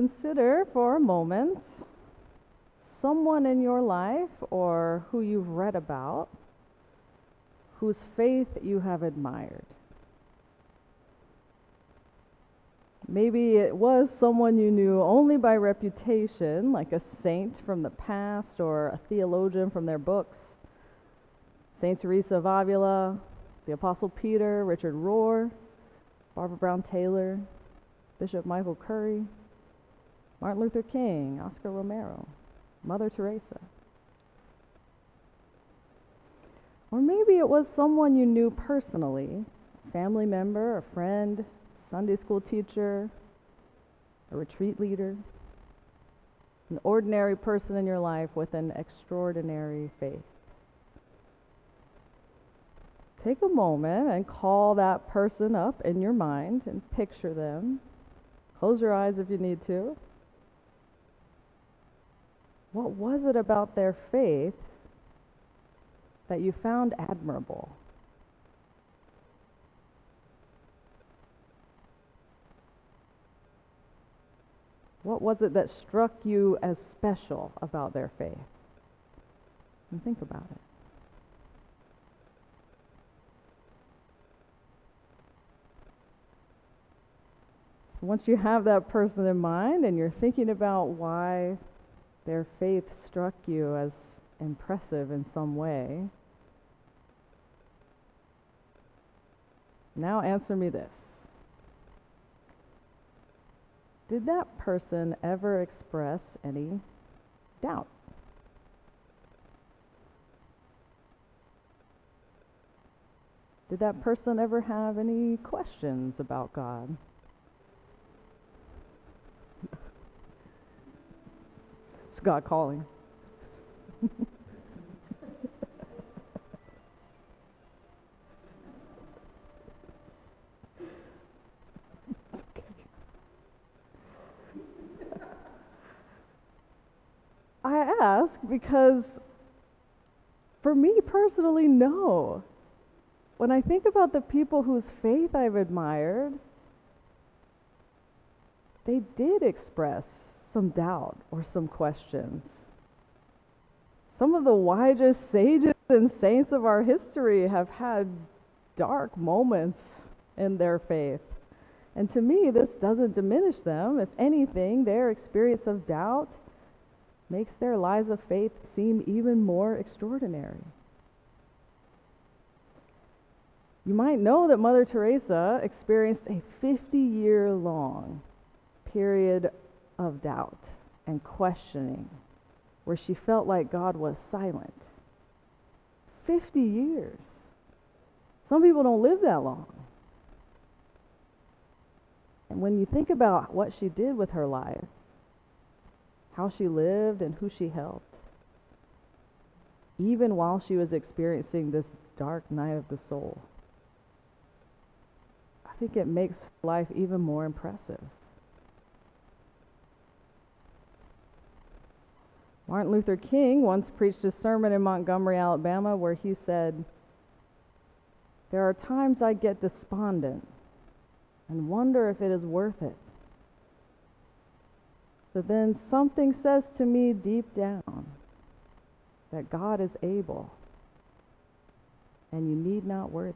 consider for a moment someone in your life or who you've read about whose faith you have admired. Maybe it was someone you knew only by reputation, like a saint from the past or a theologian from their books. Saint Teresa of Avila, the Apostle Peter, Richard Rohr, Barbara Brown Taylor, Bishop Michael Curry, Martin Luther King, Oscar Romero, Mother Teresa. Or maybe it was someone you knew personally, a family member, a friend, Sunday school teacher, a retreat leader, an ordinary person in your life with an extraordinary faith. Take a moment and call that person up in your mind and picture them. Close your eyes if you need to. What was it about their faith that you found admirable? What was it that struck you as special about their faith? And think about it. So once you have that person in mind and you're thinking about why their faith struck you as impressive in some way, now answer me this. Did that person ever express any doubt? Did that person ever have any questions about God? It's God calling. It's okay. I ask because for me personally, no. When I think about the people whose faith I've admired, they did express some doubt or some questions. Some of the wisest sages and saints of our history have had dark moments in their faith. And to me, this doesn't diminish them. If anything, their experience of doubt makes their lives of faith seem even more extraordinary. You might know that Mother Teresa experienced a 50-year-long period of doubt and questioning where she felt like God was silent. 50 years. Some people don't live that long. And when you think about what she did with her life, how she lived and who she helped, even while she was experiencing this dark night of the soul, I think it makes her life even more impressive. Martin Luther King once preached a sermon in Montgomery, Alabama, where he said, "There are times I get despondent and wonder if it is worth it. But then something says to me deep down that God is able, and you need not worry.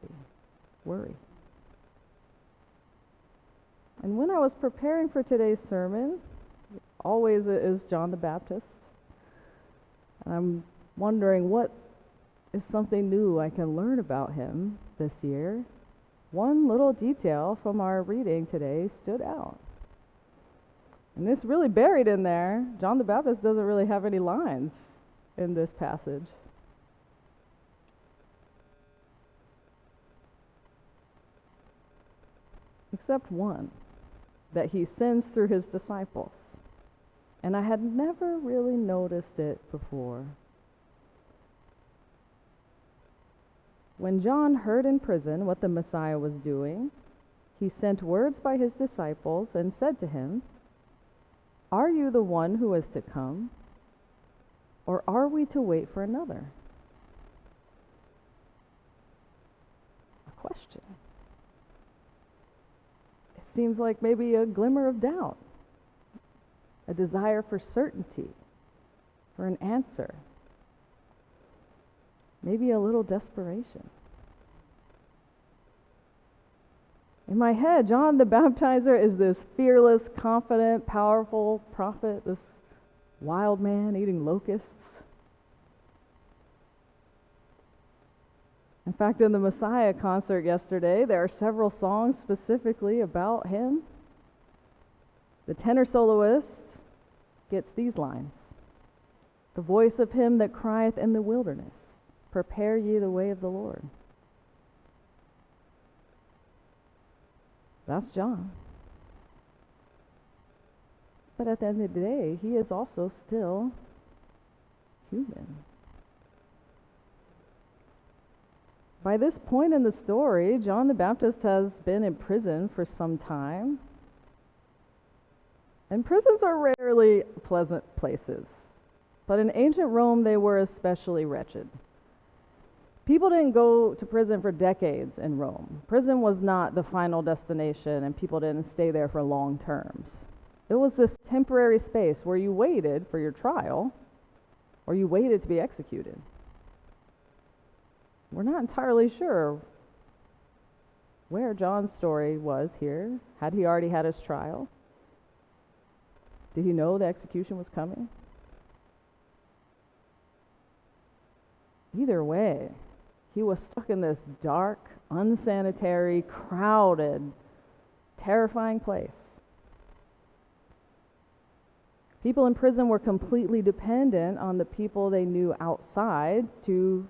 And when I was preparing for today's sermon, always it is John the Baptist, and I'm wondering what is something new I can learn about him this year. One little detail from our reading today stood out. And it's really buried in there. John the Baptist doesn't really have any lines in this passage. Except one, that he sends through his disciples. And I had never really noticed it before. When John heard in prison what the Messiah was doing, he sent words by his disciples and said to him, "Are you the one who is to come, or are we to wait for another?" A question. It seems like maybe a glimmer of doubt. a desire for certainty, for an answer, maybe a little desperation. In my head, John the Baptizer is this fearless, confident, powerful prophet, this wild man eating locusts. In fact, in the Messiah concert yesterday, there are several songs specifically about him. The tenor soloist gets these lines: "The voice of him that crieth in the wilderness, prepare ye the way of the Lord." That's John. But at the end of the day, he is also still human. By this point in the story, John the Baptist has been in prison for some time. And prisons are rarely pleasant places. But in ancient Rome, they were especially wretched. People didn't go to prison for decades in Rome. Prison was not the final destination, and people didn't stay there for long terms. It was this temporary space where you waited for your trial, or you waited to be executed. We're not entirely sure where John's story was here. Had he already had his trial? Did he know the execution was coming? Either way, he was stuck in this dark, unsanitary, crowded, terrifying place. People in prison were completely dependent on the people they knew outside to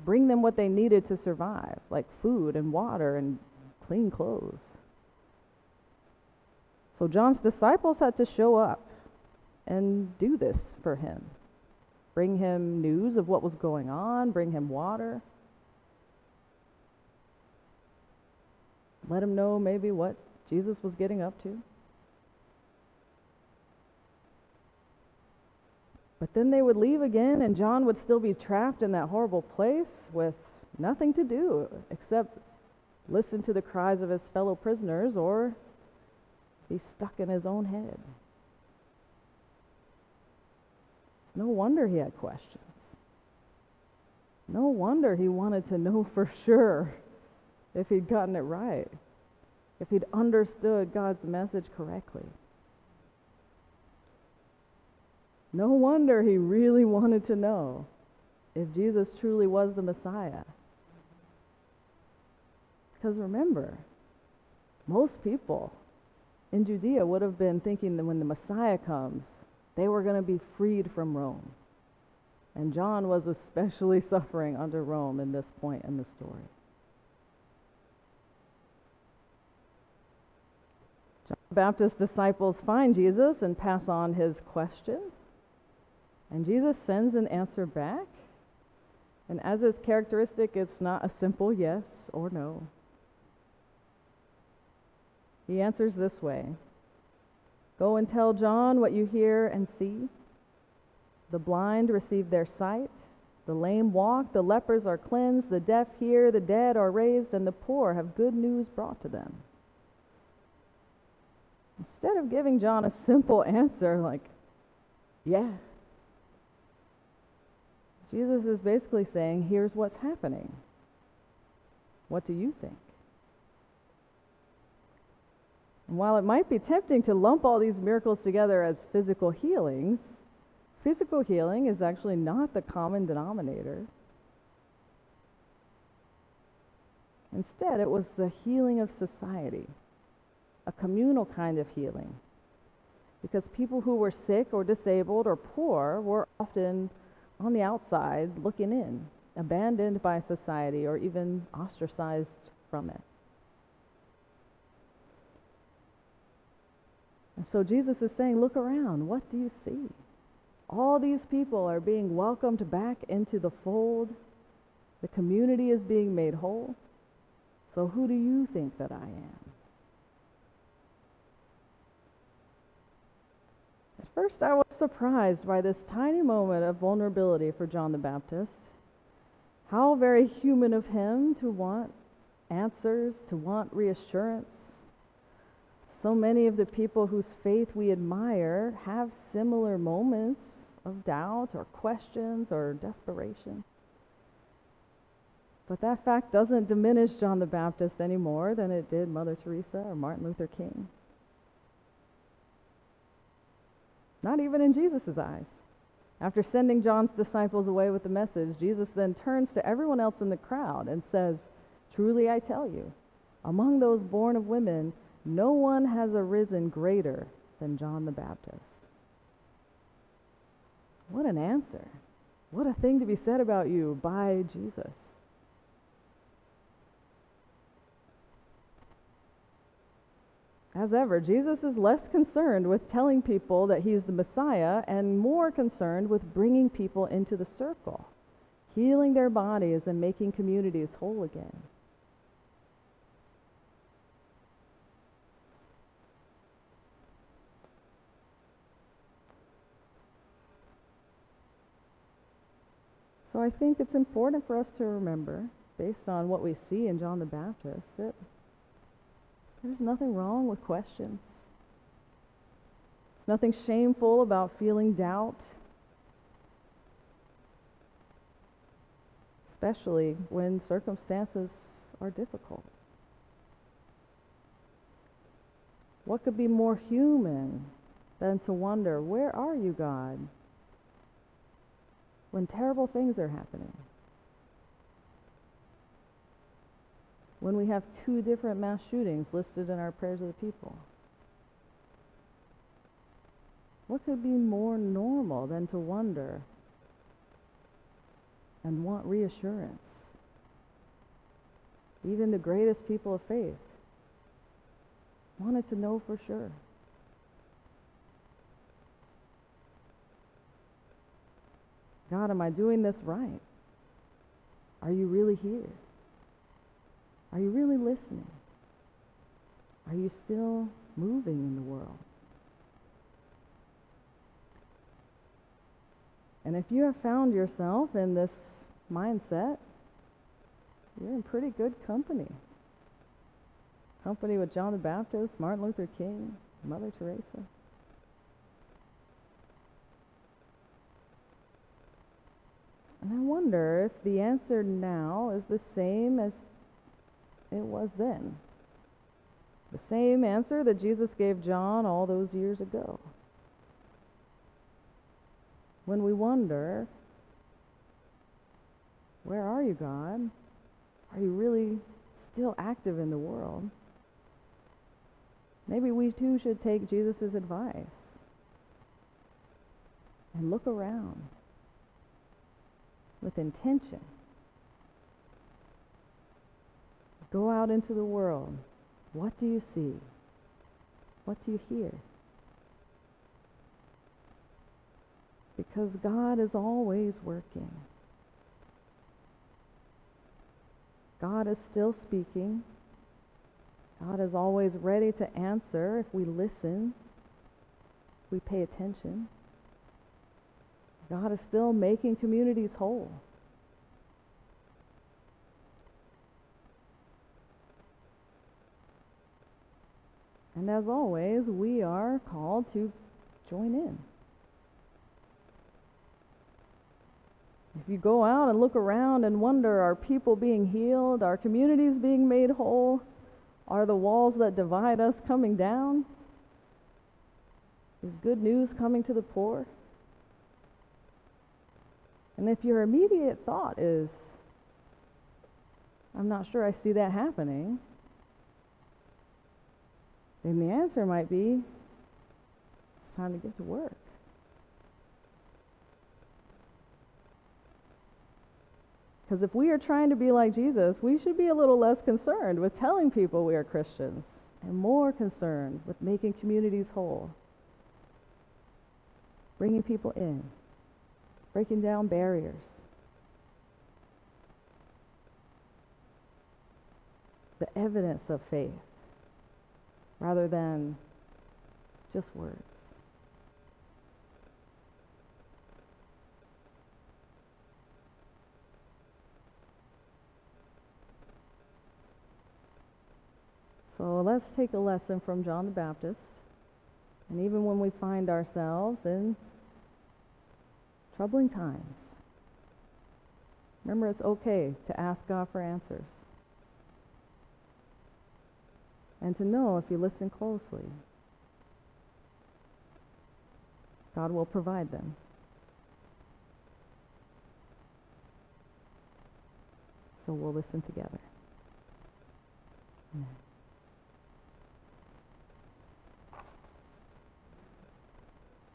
bring them what they needed to survive, like food and water and clean clothes. So John's disciples had to show up and do this for him. Bring him news of what was going on, bring him water. Let him know maybe what Jesus was getting up to. But then they would leave again, and John would still be trapped in that horrible place with nothing to do except listen to the cries of his fellow prisoners or be stuck in his own head. No wonder he had questions. No wonder he wanted to know for sure if he'd gotten it right, if he'd understood God's message correctly. No wonder he really wanted to know if Jesus truly was the Messiah. Because remember, most people in Judea would have been thinking that when the Messiah comes, they were going to be freed from Rome. And John was especially suffering under Rome in this point in the story. John the Baptist's disciples find Jesus and pass on his question. And Jesus sends an answer back. And as is characteristic, it's not a simple yes or no. He answers this way: "Go and tell John what you hear and see. The blind receive their sight, the lame walk, the lepers are cleansed, the deaf hear, the dead are raised, and the poor have good news brought to them." Instead of giving John a simple answer like, yeah, Jesus is basically saying, here's what's happening. What do you think? And while it might be tempting to lump all these miracles together as physical healing is actually not the common denominator. Instead, it was the healing of society, a communal kind of healing. Because people who were sick or disabled or poor were often on the outside looking in, abandoned by society or even ostracized from it. And so Jesus is saying, look around, what do you see? All these people are being welcomed back into the fold. The community is being made whole. So who do you think that I am? At first I was surprised by this tiny moment of vulnerability for John the Baptist. How very human of him to want answers, to want reassurance. So many of the people whose faith we admire have similar moments of doubt or questions or desperation. But that fact doesn't diminish John the Baptist any more than it did Mother Teresa or Martin Luther King. Not even in Jesus' eyes. After sending John's disciples away with the message, Jesus then turns to everyone else in the crowd and says, "Truly I tell you, among those born of women, no one has arisen greater than John the Baptist." What an answer. What a thing to be said about you by Jesus. As ever, Jesus is less concerned with telling people that he's the Messiah and more concerned with bringing people into the circle, healing their bodies and making communities whole again. So I think it's important for us to remember, based on what we see in John the Baptist, that there's nothing wrong with questions. There's nothing shameful about feeling doubt, especially when circumstances are difficult. What could be more human than to wonder, where are you, God, when terrible things are happening? When we have 2 different mass shootings listed in our prayers of the people? What could be more normal than to wonder and want reassurance? Even the greatest people of faith wanted to know for sure. God, am I doing this right? Are you really here? Are you really listening? Are you still moving in the world? And if you have found yourself in this mindset, you're in pretty good company. Company with John the Baptist, Martin Luther King, Mother Teresa. And I wonder if the answer now is the same as it was then. The same answer that Jesus gave John all those years ago. When we wonder, where are you, God? Are you really still active in the world? Maybe we too should take Jesus' advice and look around with intention. Go out into the world. What do you see? What do you hear? Because God is always working. God is still speaking. God is always ready to answer if we listen, if we pay attention. God is still making communities whole. And as always, we are called to join in. If you go out and look around and wonder, are people being healed? Are communities being made whole? Are the walls that divide us coming down? Is good news coming to the poor? And if your immediate thought is, I'm not sure I see that happening, then the answer might be, it's time to get to work. Because if we are trying to be like Jesus, we should be a little less concerned with telling people we are Christians and more concerned with making communities whole, bringing people in, breaking down barriers. The evidence of faith, rather than just words. So let's take a lesson from John the Baptist. And even when we find ourselves in troubling times, remember it's okay to ask God for answers. And to know if you listen closely, God will provide them. So we'll listen together. Amen.